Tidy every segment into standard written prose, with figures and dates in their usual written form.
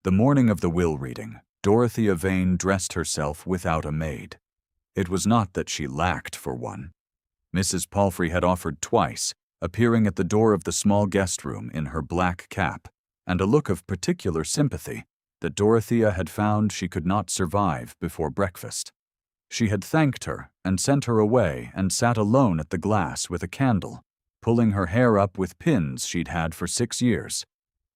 The morning of the will reading, Dorothea Vane dressed herself without a maid. It was not that she lacked for one. Mrs. Palfrey had offered twice, appearing at the door of the small guest room in her black cap, and a look of particular sympathy that Dorothea had found she could not survive before breakfast. She had thanked her and sent her away and sat alone at the glass with a candle, pulling her hair up with pins she'd had for 6 years.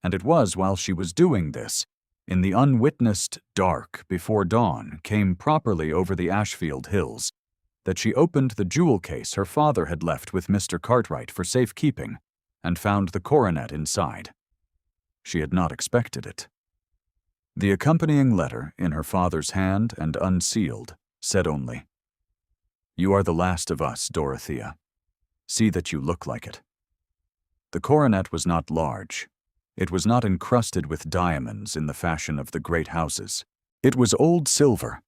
And it was while she was doing this, in the unwitnessed dark before dawn came properly over the Ashfield hills, that she opened the jewel case her father had left with Mr. Cartwright for safekeeping and found the coronet inside. She had not expected it. The accompanying letter, in her father's hand and unsealed, said only, "You are the last of us, Dorothea. See that you look like it." The coronet was not large. It was not encrusted with diamonds in the fashion of the great houses. It was old silver,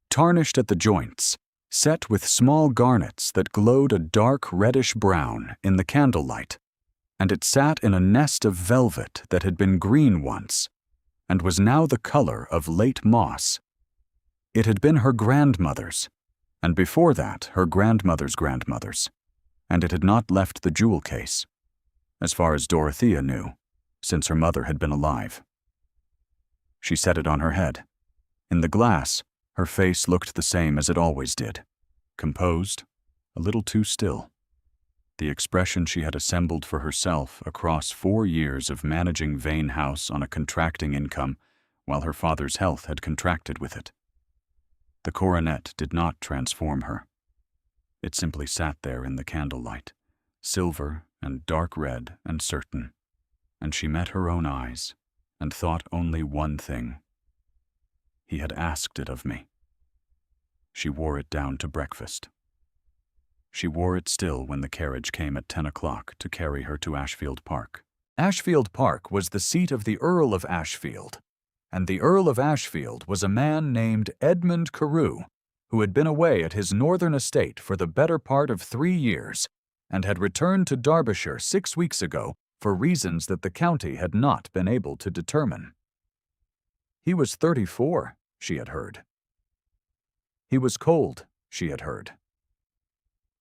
tarnished at the joints, set with small garnets that glowed a dark reddish-brown in the candlelight, and it sat in a nest of velvet that had been green once, and was now the color of late moss. It had been her grandmother's, and before that her grandmother's grandmother's, and it had not left the jewel case, as far as Dorothea knew, since her mother had been alive. She set it on her head. In the glass, her face looked the same as it always did, composed, a little too still. The expression she had assembled for herself across 4 years of managing Vane House on a contracting income, while her father's health had contracted with it. The coronet did not transform her. It simply sat there in the candlelight, silver and dark red and certain, and she met her own eyes and thought only one thing. He had asked it of me. She wore it down to breakfast. She wore it still when the carriage came at 10 o'clock to carry her to Ashfield Park. Ashfield Park was the seat of the Earl of Ashfield, and the Earl of Ashfield was a man named Edmund Carew, who had been away at his northern estate for the better part of 3 years, and had returned to Derbyshire 6 weeks ago for reasons that the county had not been able to determine. He was 34, she had heard. He was cold, she had heard.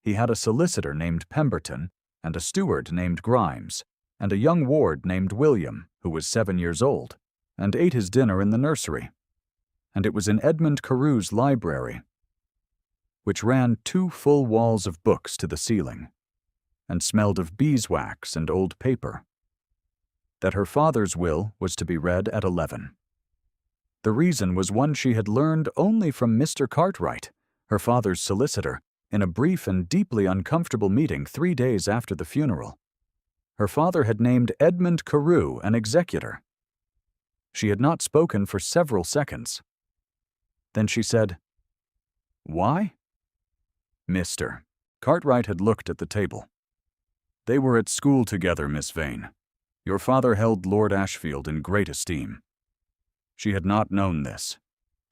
He had a solicitor named Pemberton, and a steward named Grimes, and a young ward named William, who was 7 years old, and ate his dinner in the nursery. And it was in Edmund Carew's library, which ran 2 full walls of books to the ceiling, and smelled of beeswax and old paper, that her father's will was to be read at 11. The reason was one she had learned only from Mr. Cartwright, her father's solicitor, in a brief and deeply uncomfortable meeting 3 days after the funeral. Her father had named Edmund Carew an executor. She had not spoken for several seconds. Then she said, "Why?" Mr. Cartwright had looked at the table. "They were at school together, Miss Vane. Your father held Lord Ashfield in great esteem." She had not known this.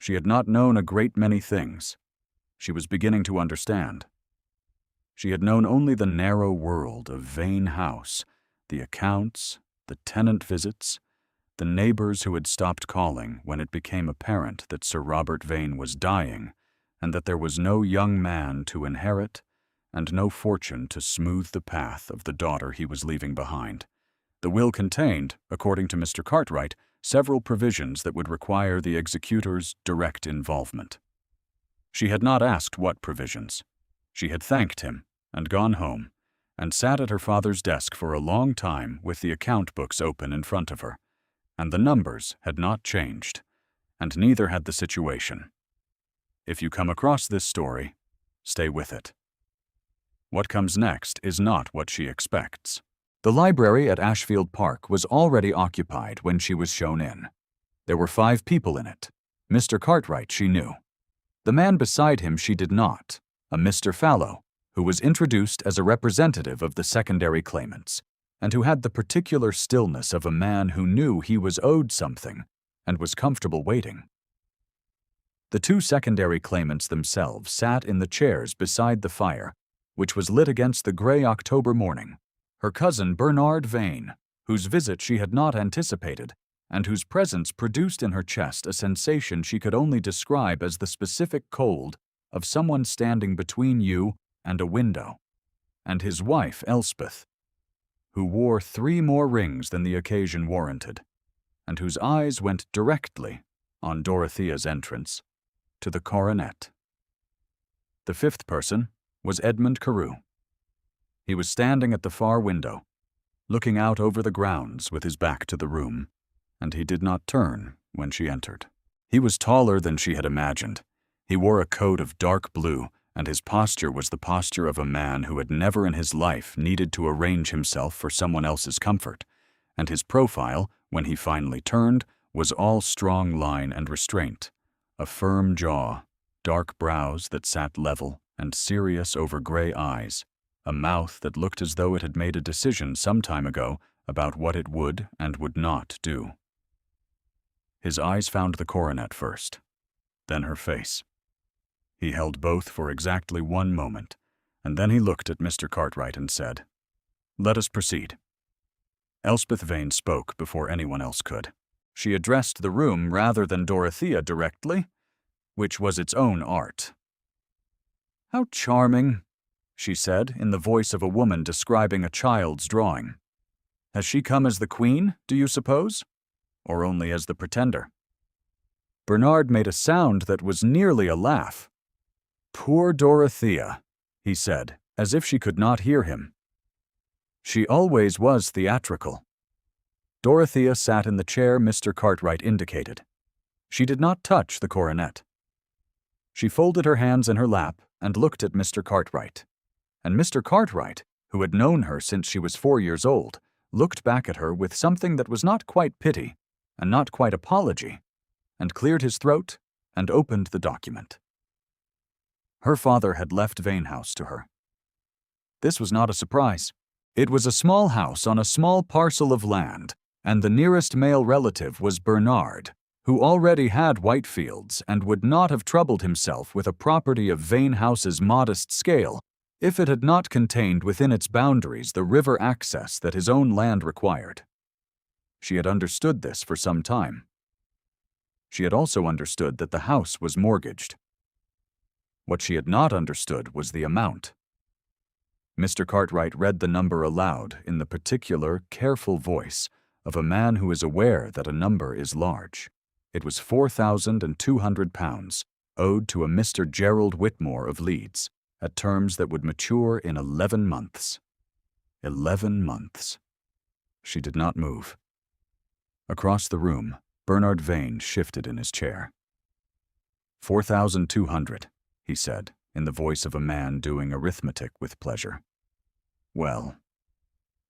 She had not known a great many things. She was beginning to understand. She had known only the narrow world of Vane House, the accounts, the tenant visits, the neighbors who had stopped calling when it became apparent that Sir Robert Vane was dying and that there was no young man to inherit and no fortune to smooth the path of the daughter he was leaving behind. The will contained, according to Mr. Cartwright, several provisions that would require the executor's direct involvement. She had not asked what provisions. She had thanked him and gone home, and sat at her father's desk for a long time with the account books open in front of her, and the numbers had not changed, and neither had the situation. If you come across this story, stay with it. What comes next is not what she expects. The library at Ashfield Park was already occupied when she was shown in. There were 5 people in it. Mr. Cartwright she knew. The man beside him she did not, a Mr. Fallow, who was introduced as a representative of the secondary claimants, and who had the particular stillness of a man who knew he was owed something and was comfortable waiting. The 2 secondary claimants themselves sat in the chairs beside the fire, which was lit against the gray October morning. Her cousin Bernard Vane, whose visit she had not anticipated, and whose presence produced in her chest a sensation she could only describe as the specific cold of someone standing between you and a window, and his wife, Elspeth, who wore 3 more rings than the occasion warranted, and whose eyes went directly, on Dorothea's entrance, to the coronet. The 5th person was Edmund Carew. He was standing at the far window, looking out over the grounds with his back to the room, and he did not turn when she entered. He was taller than she had imagined. He wore a coat of dark blue, and his posture was the posture of a man who had never in his life needed to arrange himself for someone else's comfort, and his profile, when he finally turned, was all strong line and restraint, a firm jaw, dark brows that sat level and serious over gray eyes, a mouth that looked as though it had made a decision some time ago about what it would and would not do. His eyes found the coronet first, then her face. He held both for exactly 1 moment, and then he looked at Mr. Cartwright and said, "Let us proceed." Elspeth Vane spoke before anyone else could. She addressed the room rather than Dorothea directly, which was its own art. "How charming," she said in the voice of a woman describing a child's drawing. "Has she come as the queen, do you suppose? Or only as the pretender?" Bernard made a sound that was nearly a laugh. "Poor Dorothea," he said, as if she could not hear him. She always was theatrical. Dorothea sat in the chair Mr. Cartwright indicated. She did not touch the coronet. She folded her hands in her lap and looked at Mr. Cartwright. And Mr. Cartwright, who had known her since she was 4 years old, looked back at her with something that was not quite pity and not quite apology, and cleared his throat and opened the document. Her father had left Vane House to her. This was not a surprise. It was a small house on a small parcel of land, and the nearest male relative was Bernard, who already had Whitefields and would not have troubled himself with a property of Vane House's modest scale if it had not contained within its boundaries the river access that his own land required. She had understood this for some time. She had also understood that the house was mortgaged. What she had not understood was the amount. Mr. Cartwright read the number aloud in the particular, careful voice of a man who is aware that a number is large. It was £4,200, owed to a Mr. Gerald Whitmore of Leeds, at terms that would mature in 11 months. 11 months. She did not move. Across the room, Bernard Vane shifted in his chair. 4,200, he said, in the voice of a man doing arithmetic with pleasure. Well,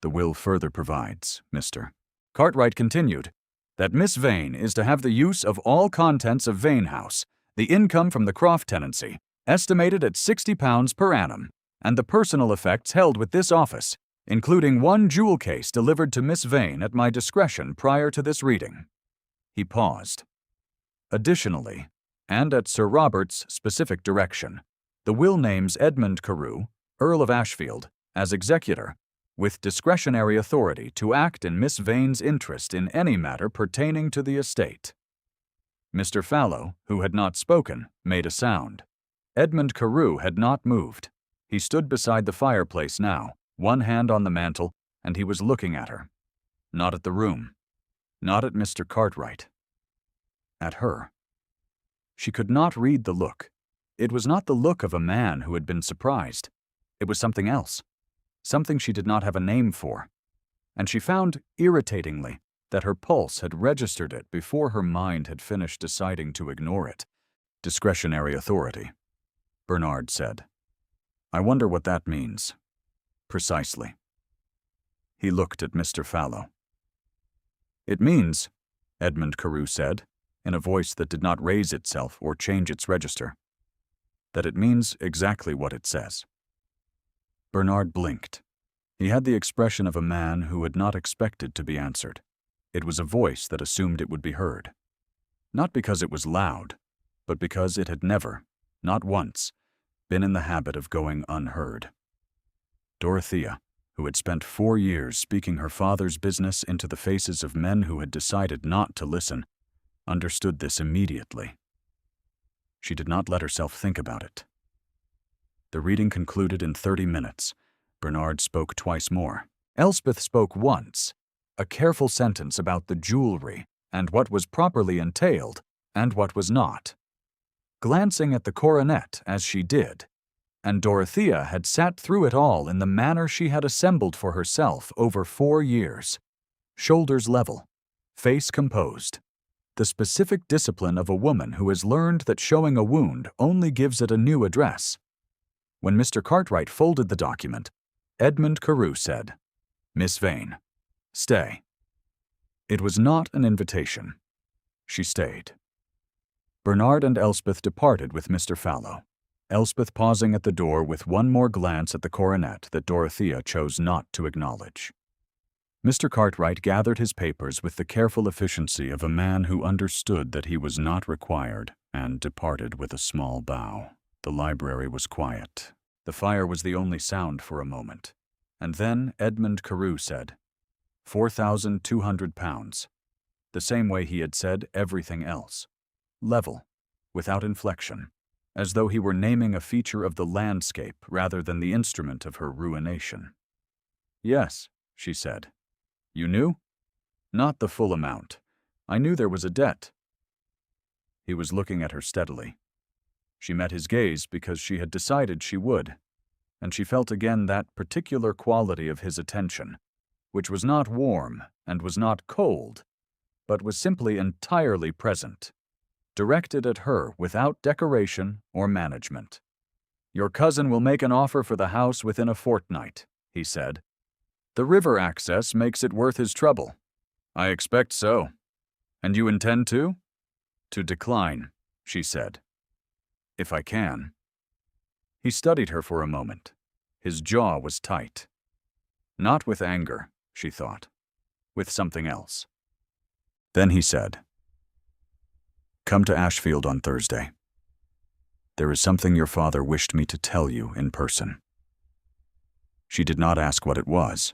the will further provides, Mr. Cartwright continued, that Miss Vane is to have the use of all contents of Vane House, the income from the Croft tenancy, estimated at £60 per annum, and the personal effects held with this office, including 1 jewel case delivered to Miss Vane at my discretion prior to this reading. He paused. Additionally, and at Sir Robert's specific direction, the will names Edmund Carew, Earl of Ashfield, as executor, with discretionary authority to act in Miss Vane's interest in any matter pertaining to the estate. Mr. Fallow, who had not spoken, made a sound. Edmund Carew had not moved. He stood beside the fireplace now, one hand on the mantel, and he was looking at her. Not at the room. Not at Mr. Cartwright. At her. She could not read the look. It was not the look of a man who had been surprised. It was something else. Something she did not have a name for. And she found, irritatingly, that her pulse had registered it before her mind had finished deciding to ignore it. Discretionary authority, Bernard said. I wonder what that means. Precisely. He looked at Mr. Fallow. It means, Edmund Carew said, in a voice that did not raise itself or change its register, that it means exactly what it says. Bernard blinked. He had the expression of a man who had not expected to be answered. It was a voice that assumed it would be heard. Not because it was loud, but because it had never, not once, been in the habit of going unheard. Dorothea, who had spent 4 years speaking her father's business into the faces of men who had decided not to listen, understood this immediately. She did not let herself think about it. The reading concluded in 30 minutes. Bernard spoke twice more. Elspeth spoke once, a careful sentence about the jewelry and what was properly entailed and what was not, glancing at the coronet as she did, and Dorothea had sat through it all in the manner she had assembled for herself over 4 years. Shoulders level, face composed. The specific discipline of a woman who has learned that showing a wound only gives it a new address. When Mr. Cartwright folded the document, Edmund Carew said, "Miss Vane, stay." It was not an invitation. She stayed. Bernard and Elspeth departed with Mr. Fallow, Elspeth pausing at the door with one more glance at the coronet that Dorothea chose not to acknowledge. Mr. Cartwright gathered his papers with the careful efficiency of a man who understood that he was not required and departed with a small bow. The library was quiet. The fire was the only sound for a moment. And then Edmund Carew said, £4,200, the same way he had said everything else. Level, without inflection, as though he were naming a feature of the landscape rather than the instrument of her ruination. "Yes," she said. "You knew?" "Not the full amount. I knew there was a debt." He was looking at her steadily. She met his gaze because she had decided she would, and she felt again that particular quality of his attention, which was not warm and was not cold, but was simply entirely present, directed at her without decoration or management. "Your cousin will make an offer for the house within a fortnight," he said. "The river access makes it worth his trouble." "I expect so. And you intend to?" "To decline," she said. "If I can." He studied her for a moment. His jaw was tight. Not with anger, she thought, with something else. Then he said, "Come to Ashfield on Thursday. There is something your father wished me to tell you in person." She did not ask what it was.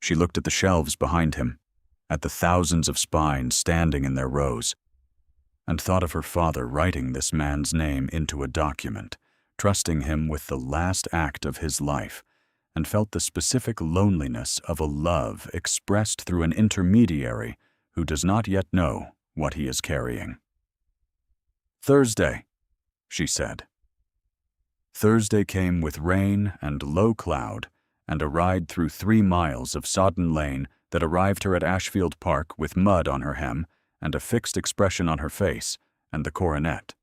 She looked at the shelves behind him, at the thousands of spines standing in their rows, and thought of her father writing this man's name into a document, trusting him with the last act of his life, and felt the specific loneliness of a love expressed through an intermediary who does not yet know what he is carrying. "Thursday," she said. Thursday came with rain and low cloud and a ride through 3 miles of sodden lane that arrived her at Ashfield Park with mud on her hem and a fixed expression on her face and the coronet,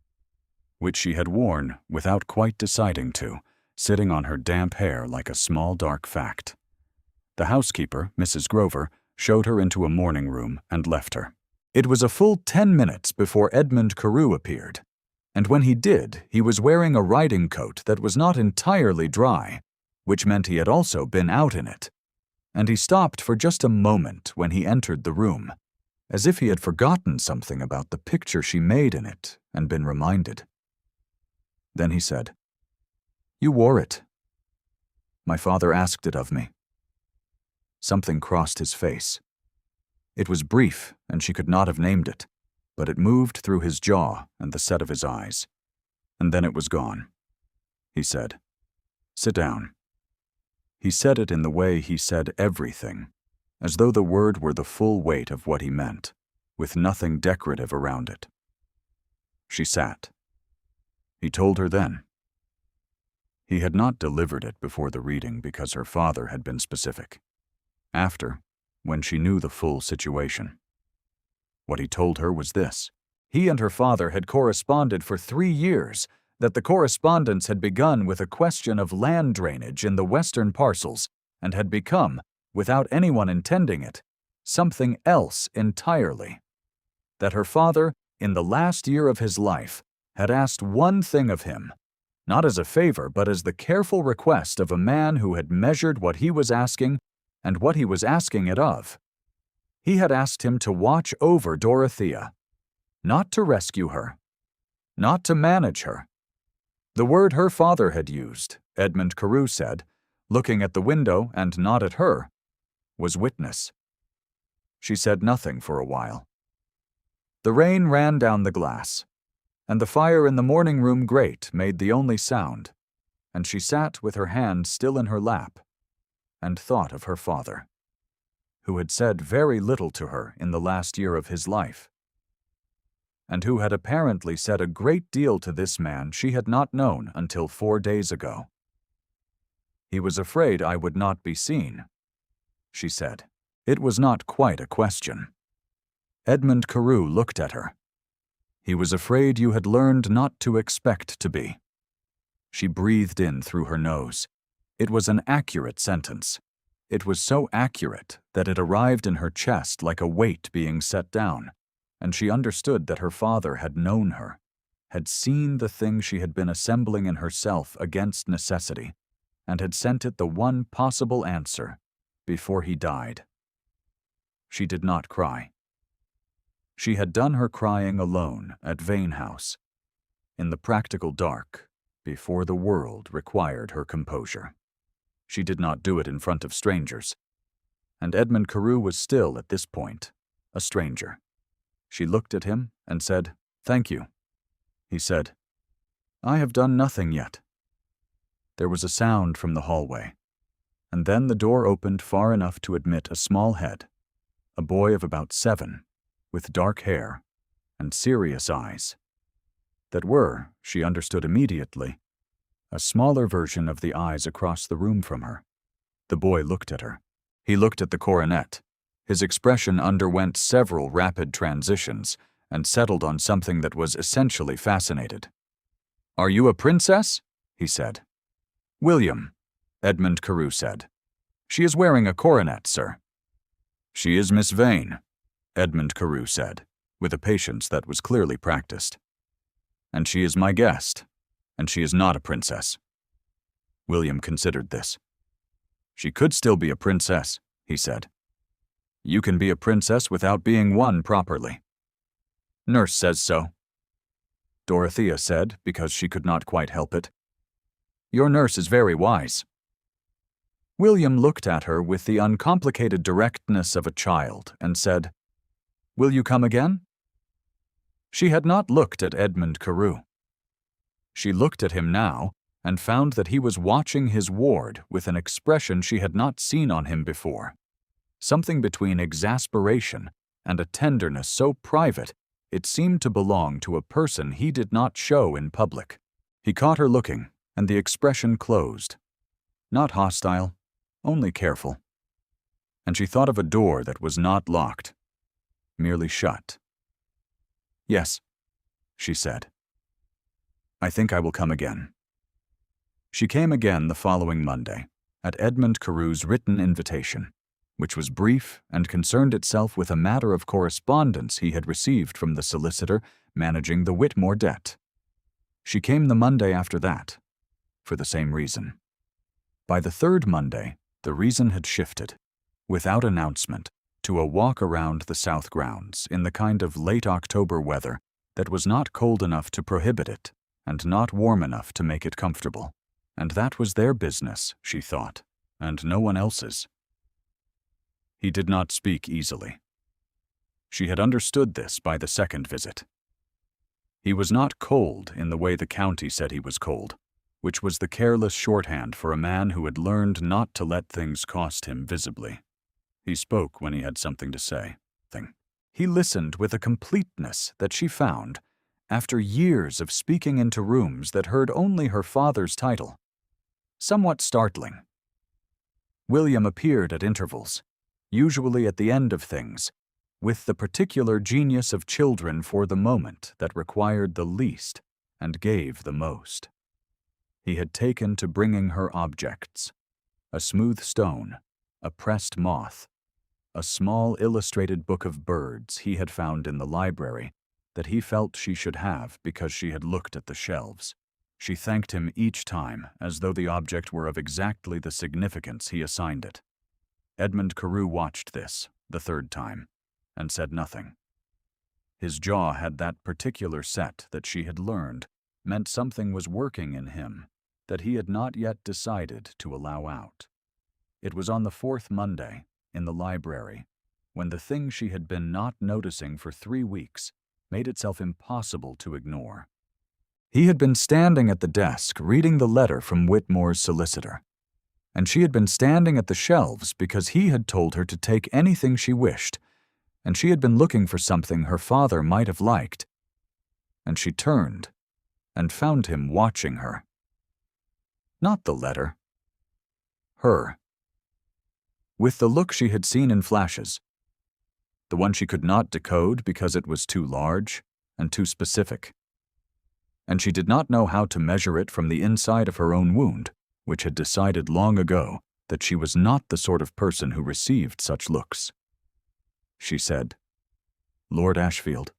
which she had worn without quite deciding to, sitting on her damp hair like a small dark fact. The housekeeper, Mrs. Grover, showed her into a morning room and left her. It was a full 10 minutes before Edmund Carew appeared, and when he did, he was wearing a riding coat that was not entirely dry, which meant he had also been out in it, and he stopped for just a moment when he entered the room, as if he had forgotten something about the picture she made in it and been reminded. Then he said, "You wore it. My father asked it of me." Something crossed his face. It was brief, and she could not have named it, but it moved through his jaw and the set of his eyes. And then it was gone. He said, "Sit down." He said it in the way he said everything, as though the word were the full weight of what he meant, with nothing decorative around it. She sat. He told her then. He had not delivered it before the reading because her father had been specific. After, when she knew the full situation. What he told her was this. He and her father had corresponded for 3 years, that the correspondence had begun with a question of land drainage in the western parcels and had become, without anyone intending it, something else entirely. That her father, in the last year of his life, had asked one thing of him, not as a favor but as the careful request of a man who had measured what he was asking and what he was asking it of. He had asked him to watch over Dorothea, not to rescue her, not to manage her. The word her father had used, Edmund Carew said, looking at the window and not at her, was witness. She said nothing for a while. The rain ran down the glass, and the fire in the morning room grate made the only sound, and she sat with her hand still in her lap and thought of her father, who had said very little to her in the last year of his life, and who had apparently said a great deal to this man she had not known until 4 days ago. "He was afraid I would not be seen," she said. It was not quite a question. Edmund Carew looked at her. "He was afraid you had learned not to expect to be." She breathed in through her nose. It was an accurate sentence. It was so accurate that it arrived in her chest like a weight being set down, and she understood that her father had known her, had seen the thing she had been assembling in herself against necessity, and had sent it the one possible answer before he died. She did not cry. She had done her crying alone at Vane House, in the practical dark, before the world required her composure. She did not do it in front of strangers, and Edmund Carew was still, at this point, a stranger. She looked at him and said, "Thank you." He said, "I have done nothing yet." There was a sound from the hallway, and then the door opened far enough to admit a small head, a boy of about 7, with dark hair and serious eyes, that were, she understood immediately, a smaller version of the eyes across the room from her. The boy looked at her. He looked at the coronet. His expression underwent several rapid transitions and settled on something that was essentially fascinated. "Are you a princess?" he said. "William," Edmund Carew said. "She is wearing a coronet, sir." "She is Miss Vane," Edmund Carew said, with a patience that was clearly practiced. "And she is my guest, and she is not a princess." William considered this. "She could still be a princess," he said. "You can be a princess without being one properly." "Nurse says so," Dorothea said, because she could not quite help it. "Your nurse is very wise." William looked at her with the uncomplicated directness of a child and said, "Will you come again?" She had not looked at Edmund Carew. She looked at him now and found that he was watching his ward with an expression she had not seen on him before, something between exasperation and a tenderness so private it seemed to belong to a person he did not show in public. He caught her looking, and the expression closed. Not hostile, only careful. And she thought of a door that was not locked, merely shut. "Yes," she said. "I think I will come again." She came again the following Monday, at Edmund Carew's written invitation, which was brief and concerned itself with a matter of correspondence he had received from the solicitor managing the Whitmore debt. She came the Monday after that, for the same reason. By the third Monday, the reason had shifted, without announcement, to a walk around the south grounds in the kind of late October weather that was not cold enough to prohibit it and not warm enough to make it comfortable. And that was their business, she thought, and no one else's. He did not speak easily. She had understood this by the second visit. He was not cold in the way the county said he was cold, which was the careless shorthand for a man who had learned not to let things cost him visibly. He spoke when he had something to say. He listened with a completeness that she found, after years of speaking into rooms that heard only her father's title, somewhat startling. William appeared at intervals, usually at the end of things, with the particular genius of children for the moment that required the least and gave the most. He had taken to bringing her objects: a smooth stone, a pressed moth, a small illustrated book of birds he had found in the library that he felt she should have because she had looked at the shelves. She thanked him each time as though the object were of exactly the significance he assigned it. Edmund Carew watched this, the third time, and said nothing. His jaw had that particular set that she had learned meant something was working in him that he had not yet decided to allow out. It was on the fourth Monday, in the library, when the thing she had been not noticing for 3 weeks made itself impossible to ignore. He had been standing at the desk reading the letter from Whitmore's solicitor, and she had been standing at the shelves because he had told her to take anything she wished, and she had been looking for something her father might have liked. And she turned and found him watching her. Not the letter. Her. With the look she had seen in flashes. The one she could not decode because it was too large and too specific. And she did not know how to measure it from the inside of her own wound, which had decided long ago that she was not the sort of person who received such looks. She said, "Lord Ashfield."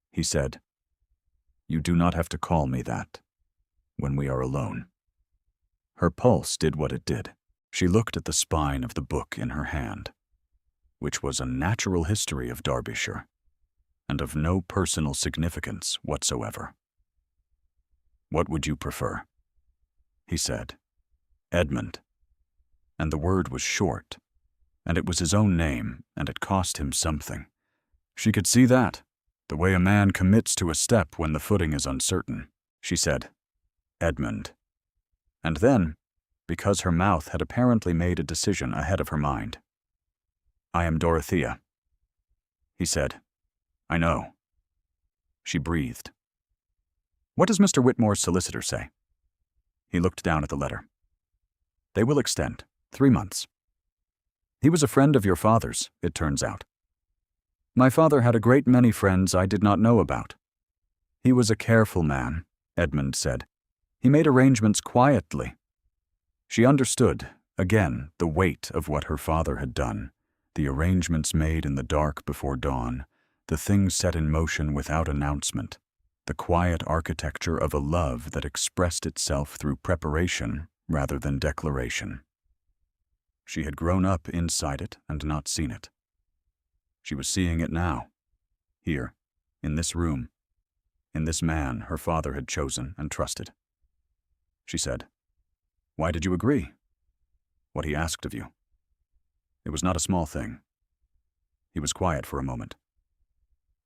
He said, "You do not have to call me that when we are alone." Her pulse did what it did. She looked at the spine of the book in her hand, which was a natural history of Derbyshire, and of no personal significance whatsoever. "What would you prefer?" he said. "Edmund." And the word was short, and it was his own name, and it cost him something. She could see that, the way a man commits to a step when the footing is uncertain. She said, "Edmund." And then, because her mouth had apparently made a decision ahead of her mind, "I am Dorothea." He said, "I know." She breathed. "What does Mr. Whitmore's solicitor say?" He looked down at the letter. "They will extend 3 months. He was a friend of your father's, it turns out. My father had a great many friends I did not know about. He was a careful man," Edmund said. "He made arrangements quietly." She understood, again, the weight of what her father had done, the arrangements made in the dark before dawn, the things set in motion without announcement, the quiet architecture of a love that expressed itself through preparation rather than declaration. She had grown up inside it and not seen it. She was seeing it now, here, in this room, in this man her father had chosen and trusted. She said, "Why did you agree?" "What he asked of you." It was not a small thing. He was quiet for a moment.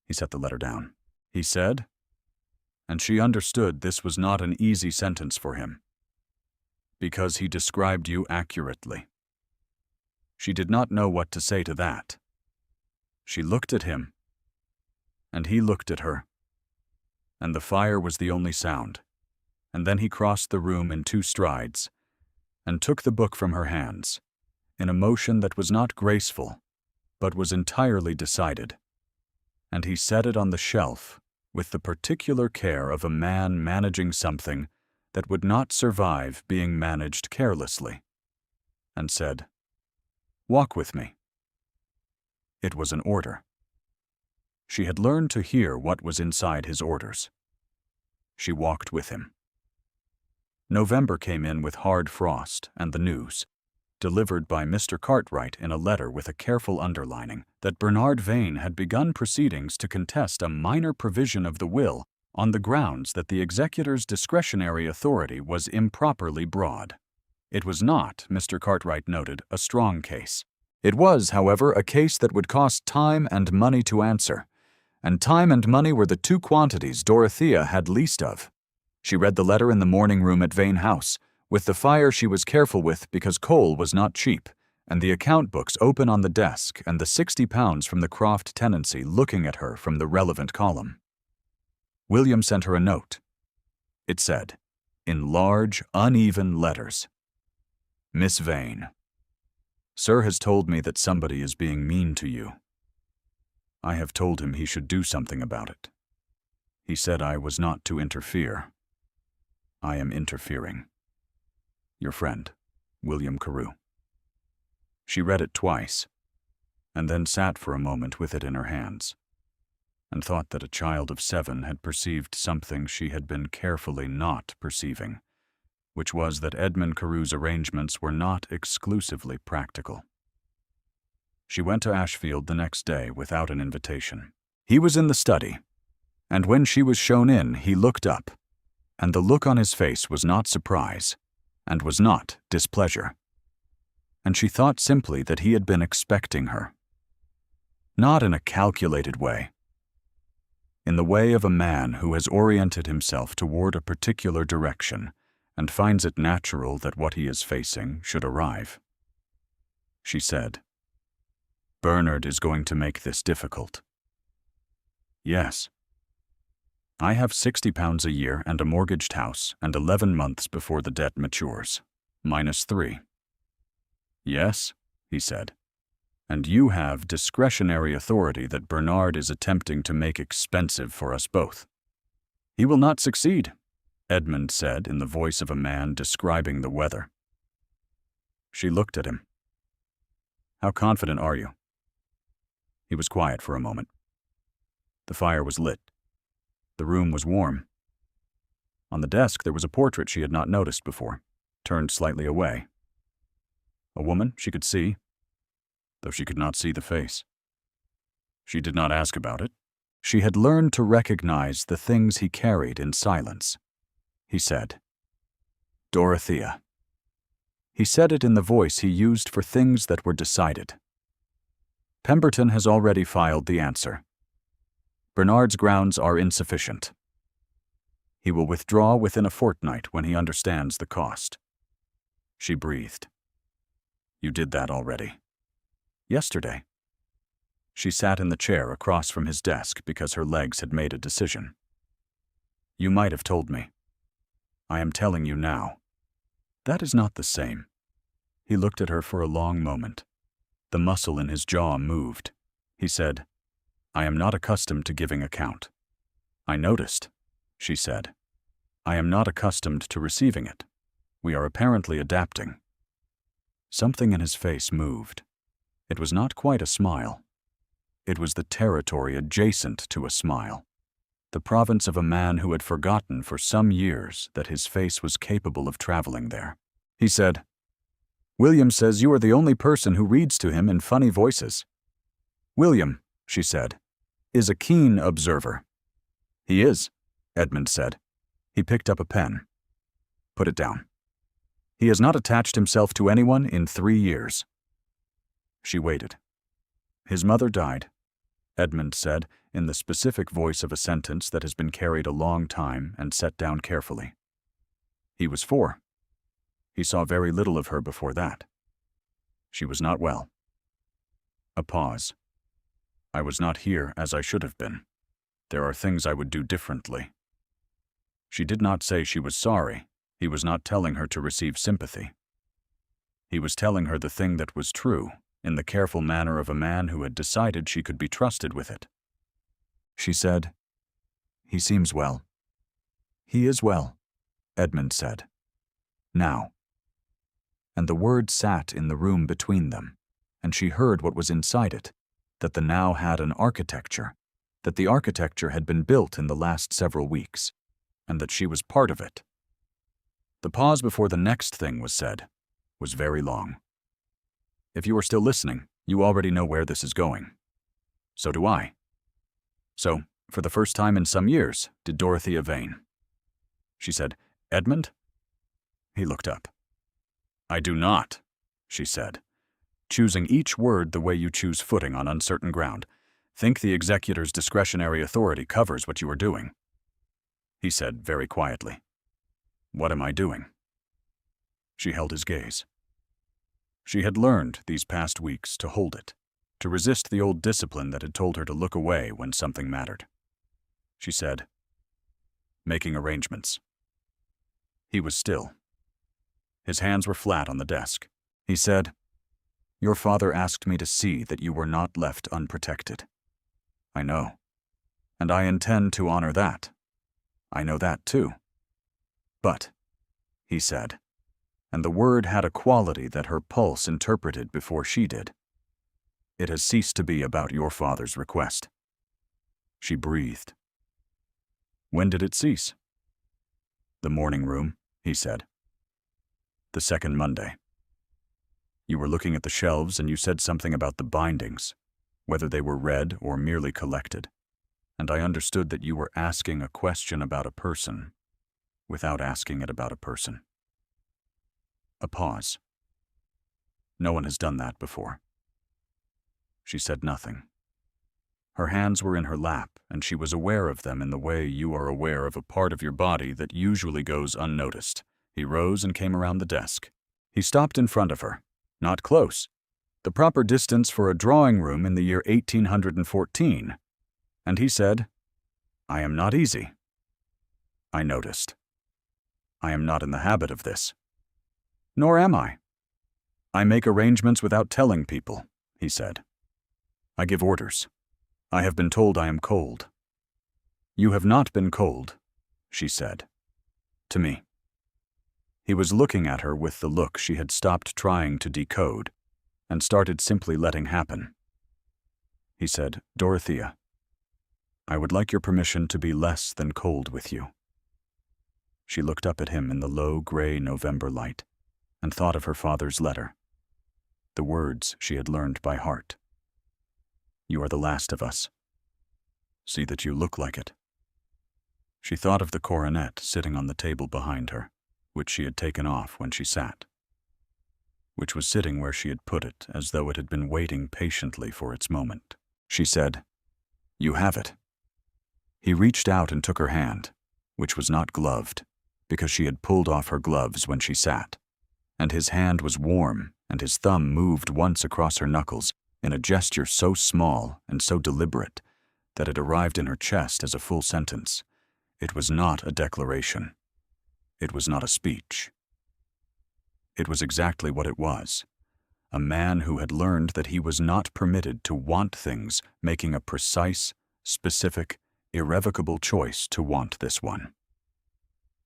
He set the letter down. He said, and she understood this was not an easy sentence for him, because he described you accurately. She did not know what to say to that. She looked at him, and he looked at her, and the fire was the only sound, and then he crossed the room in 2 strides, and took the book from her hands, in a motion that was not graceful, but was entirely decided, and he set it on the shelf with the particular care of a man managing something that would not survive being managed carelessly, and said, "Walk with me." It was an order. She had learned to hear what was inside his orders. She walked with him. November came in with hard frost and the news, delivered by Mr. Cartwright in a letter with a careful underlining, that Bernard Vane had begun proceedings to contest a minor provision of the will on the grounds that the executor's discretionary authority was improperly broad. It was not, Mr. Cartwright noted, a strong case. It was, however, a case that would cost time and money to answer, and time and money were the 2 quantities Dorothea had least of. She read the letter in the morning room at Vane House, with the fire she was careful with because coal was not cheap, and the account books open on the desk and the £60 from the Croft tenancy looking at her from the relevant column. William sent her a note. It said, in large, uneven letters, "Miss Vane, Sir has told me that somebody is being mean to you. I have told him he should do something about it. He said I was not to interfere. I am interfering. Your friend, William Carew." She read it twice, and then sat for a moment with it in her hands, and thought that a child of 7 had perceived something she had been carefully not perceiving, which was that Edmund Carew's arrangements were not exclusively practical. She went to Ashfield the next day without an invitation. He was in the study, and when she was shown in, he looked up, and the look on his face was not surprise, and was not displeasure. And she thought simply that he had been expecting her. Not in a calculated way. In the way of a man who has oriented himself toward a particular direction and finds it natural that what he is facing should arrive. She said, "Bernard is going to make this difficult." "Yes. I have £60 a year and a mortgaged house and 11 months before the debt matures, -3. "Yes," he said. "And you have discretionary authority that Bernard is attempting to make expensive for us both." "He will not succeed," Edmund said in the voice of a man describing the weather. She looked at him. "How confident are you?" He was quiet for a moment. The fire was lit. The room was warm. On the desk there was a portrait she had not noticed before, turned slightly away. A woman she could see, though she could not see the face. She did not ask about it. She had learned to recognize the things he carried in silence. He said, "Dorothea." He said it in the voice he used for things that were decided. "Pemberton has already filed the answer. Bernard's grounds are insufficient. He will withdraw within a fortnight when he understands the cost." She breathed. "You did that already." "Yesterday." She sat in the chair across from his desk because her legs had made a decision. "You might have told me. I am telling you now." "That is not the same." He looked at her for a long moment. The muscle in his jaw moved. He said, "I am not accustomed to giving account." "I noticed," she said. "I am not accustomed to receiving it. We are apparently adapting." Something in his face moved. It was not quite a smile. It was the territory adjacent to a smile. The province of a man who had forgotten for some years that his face was capable of traveling there. He said, "William says you are the only person who reads to him in funny voices." "William," she said, "is a keen observer." "He is," Edmund said. He picked up a pen. "Put it down. He has not attached himself to anyone in 3 years." She waited. "His mother died," Edmund said in the specific voice of a sentence that has been carried a long time and set down carefully. "He was 4. He saw very little of her before that. She was not well." A pause. "I was not here as I should have been. There are things I would do differently." She did not say she was sorry. He was not telling her to receive sympathy. He was telling her the thing that was true, in the careful manner of a man who had decided she could be trusted with it. She said, "He seems well." "He is well," Edmund said. "Now." And the word sat in the room between them, and she heard what was inside it, that the now had an architecture, that the architecture had been built in the last several weeks, and that she was part of it. The pause before the next thing was said was very long. If you are still listening, you already know where this is going. So do I. So, for the first time in some years, did Dorothea Vane. She said, "Edmund?" He looked up. "I do not," she said, choosing each word the way you choose footing on uncertain ground. "Think the executor's discretionary authority covers what you are doing." He said very quietly, "What am I doing?" She held his gaze. She had learned these past weeks to hold it, to resist the old discipline that had told her to look away when something mattered. She said, "Making arrangements." He was still. His hands were flat on the desk. He said, "Your father asked me to see that you were not left unprotected. I know. And I intend to honor that. I know that too. But," he said, and the word had a quality that her pulse interpreted before she did, "it has ceased to be about your father's request." She breathed. "When did it cease?" "The morning room," he said. "The second Monday. You were looking at the shelves and you said something about the bindings, whether they were read or merely collected, and I understood that you were asking a question about a person. without asking it about a person. A pause. No one has done that before. She said nothing. Her hands were in her lap, and she was aware of them in the way you are aware of a part of your body that usually goes unnoticed. He rose and came around the desk. He stopped in front of her. Not close. The proper distance for a drawing room in the year 1814. And he said, "I am not easy." I noticed. I am not in the habit of this. Nor am I. I make arrangements without telling people, he said. I give orders. I have been told I am cold. You have not been cold, she said. To me. He was looking at her with the look she had stopped trying to decode and started simply letting happen. He said, Dorothea, I would like your permission to be less than cold with you. She looked up at him in the low, gray November light and thought of her father's letter, the words she had learned by heart. You are the last of us. See that you look like it. She thought of the coronet sitting on the table behind her, which she had taken off when she sat, which was sitting where she had put it as though it had been waiting patiently for its moment. She said, You have it. He reached out and took her hand, which was not gloved, because she had pulled off her gloves when she sat, and his hand was warm, and his thumb moved once across her knuckles in a gesture so small and so deliberate that it arrived in her chest as a full sentence. It was not a declaration. It was not a speech. It was exactly what it was. A man who had learned that he was not permitted to want things, making a precise, specific, irrevocable choice to want this one.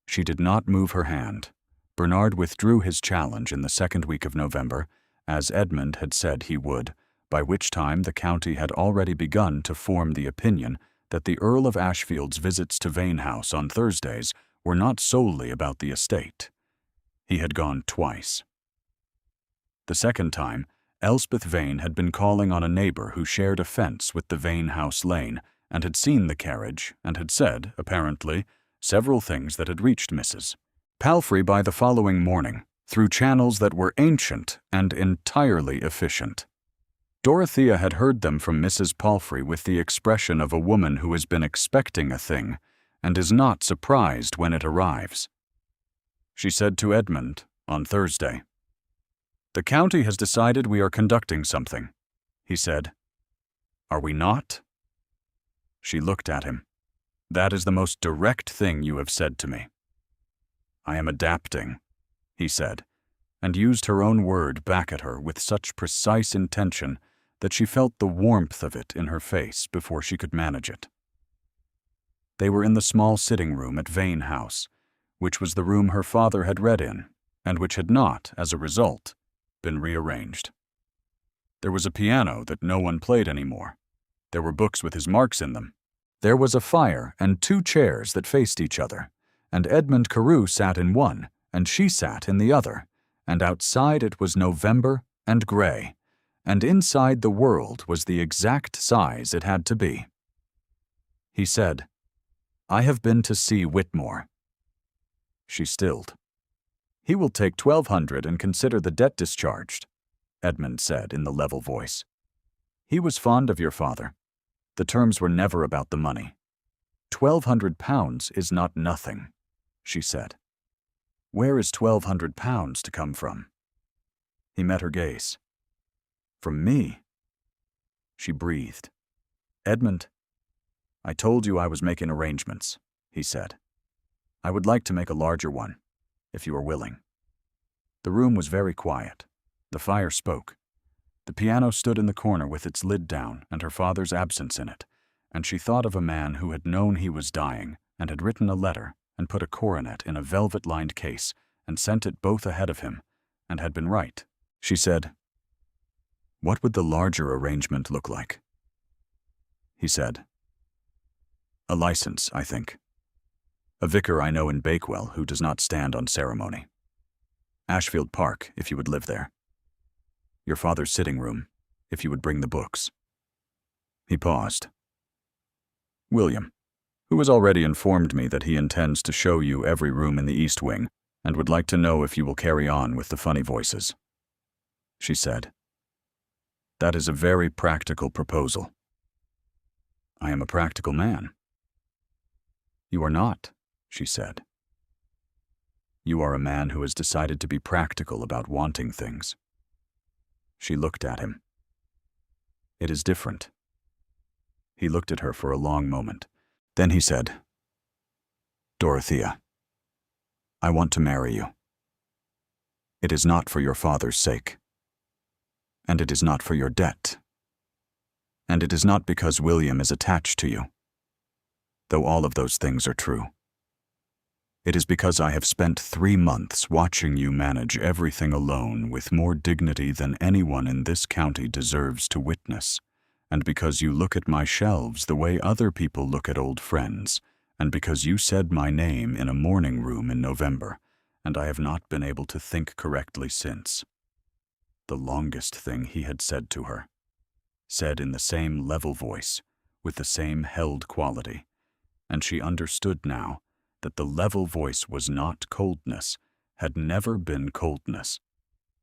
She did not move her hand. Bernard withdrew his challenge in the second week of November, as Edmund had said he would, by which time the county had already begun to form the opinion that the Earl of Ashfield's visits to Vane House on Thursdays were not solely about the estate. He had gone twice. The second time, Elspeth Vane had been calling on a neighbor who shared a fence with the Vane House lane and had seen the carriage and had said, apparently, several things that had reached Mrs. Palfrey by the following morning, through channels that were ancient and entirely efficient. Dorothea had heard them from Mrs. Palfrey with the expression of a woman who has been expecting a thing and is not surprised when it arrives. She said to Edmund on Thursday, The county has decided we are conducting something, he said. Are we not? She looked at him. That is the most direct thing you have said to me. I am adapting, he said, and used her own word back at her with such precise intention that she felt the warmth of it in her face before she could manage it. They were in the small sitting room at Vane House, which was the room her father had read in, and which had not, as a result, been rearranged. There was a piano that no one played anymore. There were books with his marks in them. There was a fire and 2 chairs that faced each other, and Edmund Carew sat in one, and she sat in the other, and outside it was November and gray, and inside the world was the exact size it had to be. He said, I have been to see Whitmore. She stilled. He will take $1,200 and consider the debt discharged, Edmund said in the level voice. He was fond of your father. The terms were never about the money. £1,200 is not nothing, she said. Where is £1,200 to come from? He met her gaze. From me? She breathed. Edmund, I told you I was making arrangements, he said. I would like to make a larger one, if you are willing. The room was very quiet. The fire spoke. The piano stood in the corner with its lid down and her father's absence in it, and she thought of a man who had known he was dying and had written a letter and put a coronet in a velvet-lined case and sent it both ahead of him, and had been right. She said, What would the larger arrangement look like? He said, A license, I think. A vicar I know in Bakewell who does not stand on ceremony. Ashfield Park, if you would live there. Your father's sitting room, if you would bring the books. He paused. William, who has already informed me that he intends to show you every room in the East Wing and would like to know if you will carry on with the funny voices," she said. "That is a very practical proposal." "I am a practical man." "You are not," she said. "You are a man who has decided to be practical about wanting things." She looked at him. "It is different." He looked at her for a long moment. Then he said, "Dorothea, I want to marry you. It is not for your father's sake. And it is not for your debt. And it is not because William is attached to you, though all of those things are true. It is because I have spent 3 months watching you manage everything alone with more dignity than anyone in this county deserves to witness, and because you look at my shelves the way other people look at old friends, and because you said my name in a morning room in November, and I have not been able to think correctly since." The longest thing he had said to her, said in the same level voice, with the same held quality, and she understood now that the level voice was not coldness, had never been coldness,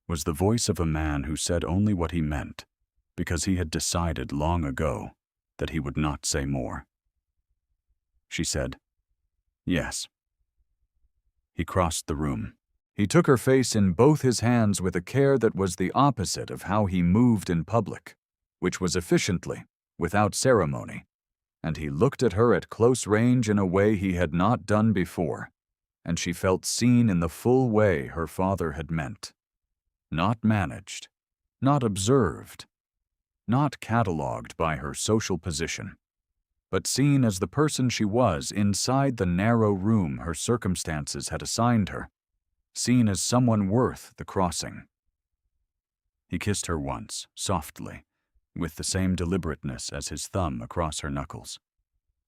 was the voice of a man who said only what he meant, because he had decided long ago that he would not say more. She said, "Yes." He crossed the room. He took her face in both his hands with a care that was the opposite of how he moved in public, which was efficiently, without ceremony, and he looked at her at close range in a way he had not done before, and she felt seen in the full way her father had meant. Not managed, not observed, not catalogued by her social position, but seen as the person she was inside the narrow room her circumstances had assigned her, seen as someone worth the crossing. He kissed her once, softly, with the same deliberateness as his thumb across her knuckles,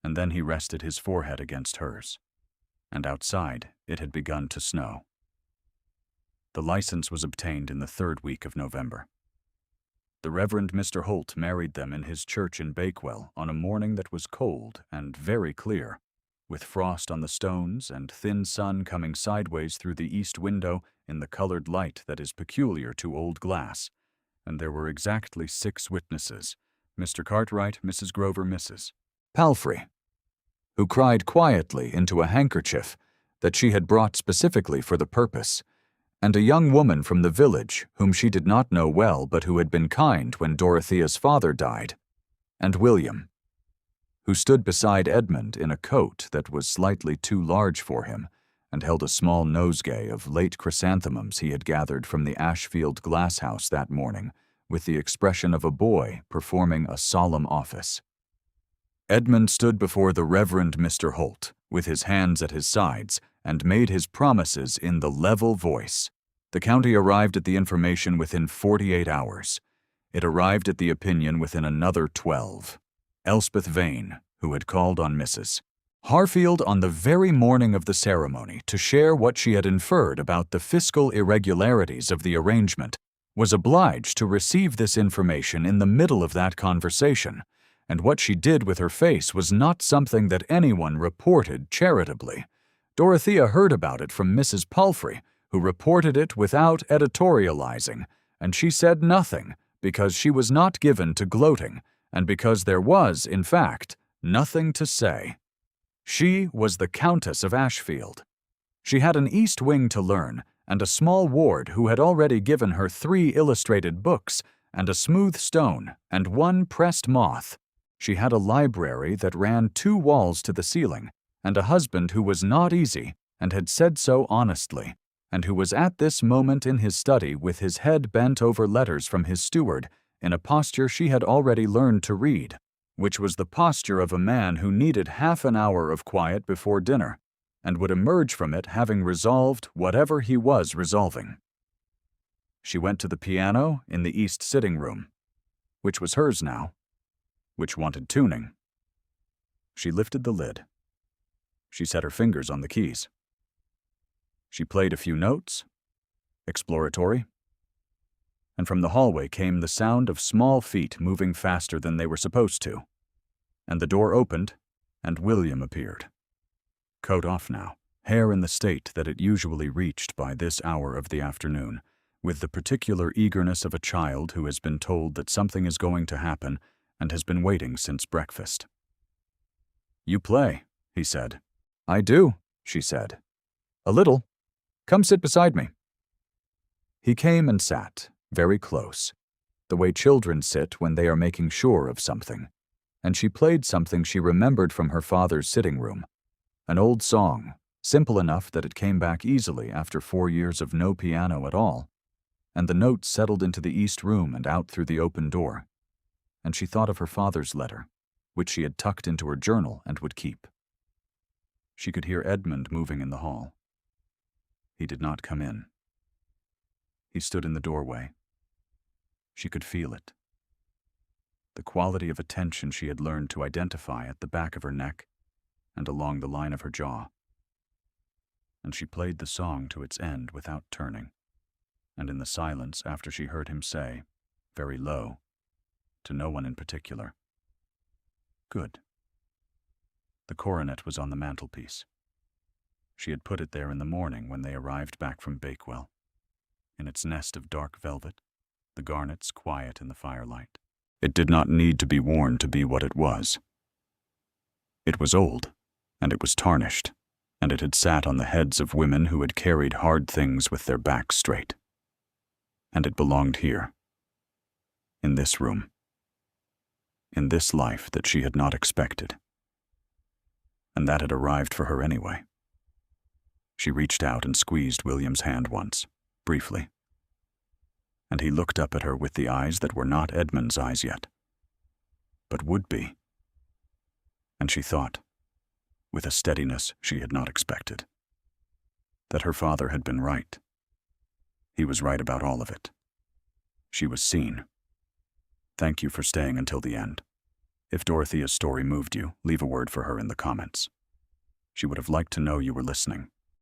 and then he rested his forehead against hers, and outside it had begun to snow. The license was obtained in the 3rd week of November. The Reverend Mr. Holt married them in his church in Bakewell on a morning that was cold and very clear, with frost on the stones and thin sun coming sideways through the east window in the colored light that is peculiar to old glass, and there were exactly 6 witnesses, Mr. Cartwright, Mrs. Grover, Mrs. Palfrey, who cried quietly into a handkerchief that she had brought specifically for the purpose, and a young woman from the village whom she did not know well but who had been kind when Dorothea's father died, and William, who stood beside Edmund in a coat that was slightly too large for him and held a small nosegay of late chrysanthemums he had gathered from the Ashfield glasshouse that morning, with the expression of a boy performing a solemn office. Edmund stood before the Reverend Mr. Holt, with his hands at his sides, and made his promises in the level voice. The county arrived at the information within 48 hours. It arrived at the opinion within another 12. Elspeth Vane, who had called on Mrs. Harfield on the very morning of the ceremony to share what she had inferred about the fiscal irregularities of the arrangement, was obliged to receive this information in the middle of that conversation, and what she did with her face was not something that anyone reported charitably. Dorothea heard about it from Mrs. Palfrey, who reported it without editorializing, and she said nothing because she was not given to gloating, and because there was, in fact, nothing to say. She was the Countess of Ashfield. She had an East Wing to learn, and a small ward who had already given her 3 illustrated books, and a smooth stone, and 1 pressed moth. She had a library that ran 2 walls to the ceiling, and a husband who was not easy, and had said so honestly, and who was at this moment in his study with his head bent over letters from his steward, in a posture she had already learned to read, which was the posture of a man who needed half an hour of quiet before dinner, and would emerge from it having resolved whatever he was resolving. She went to the piano in the east sitting room, which was hers now, which wanted tuning. She lifted the lid. She set her fingers on the keys. She played a few notes, exploratory, and from the hallway came the sound of small feet moving faster than they were supposed to, and the door opened, and William appeared. Coat off now, hair in the state that it usually reached by this hour of the afternoon, with the particular eagerness of a child who has been told that something is going to happen and has been waiting since breakfast. "You play," he said. "I do," she said. "A little. Come sit beside me." He came and sat, very close, the way children sit when they are making sure of something, and she played something she remembered from her father's sitting room, an old song, simple enough that it came back easily after 4 years of no piano at all, and the notes settled into the east room and out through the open door, and she thought of her father's letter, which she had tucked into her journal and would keep. She could hear Edmund moving in the hall. He did not come in. He stood in the doorway. She could feel it. The quality of attention she had learned to identify at the back of her neck and along the line of her jaw. And she played the song to its end without turning, and in the silence after she heard him say, very low, to no one in particular, "Good." The coronet was on the mantelpiece. She had put it there in the morning when they arrived back from Bakewell, in its nest of dark velvet, the garnets quiet in the firelight. It did not need to be worn to be what it was. It was old, and it was tarnished, and it had sat on the heads of women who had carried hard things with their backs straight. And it belonged here, in this room, in this life that she had not expected. And that had arrived for her anyway. She reached out and squeezed William's hand once, briefly. And he looked up at her with the eyes that were not Edmund's eyes yet, but would be. And she thought, with a steadiness she had not expected, that her father had been right. He was right about all of it. She was seen. Thank you for staying until the end. If Dorothea's story moved you, leave a word for her in the comments. She would have liked to know you were listening.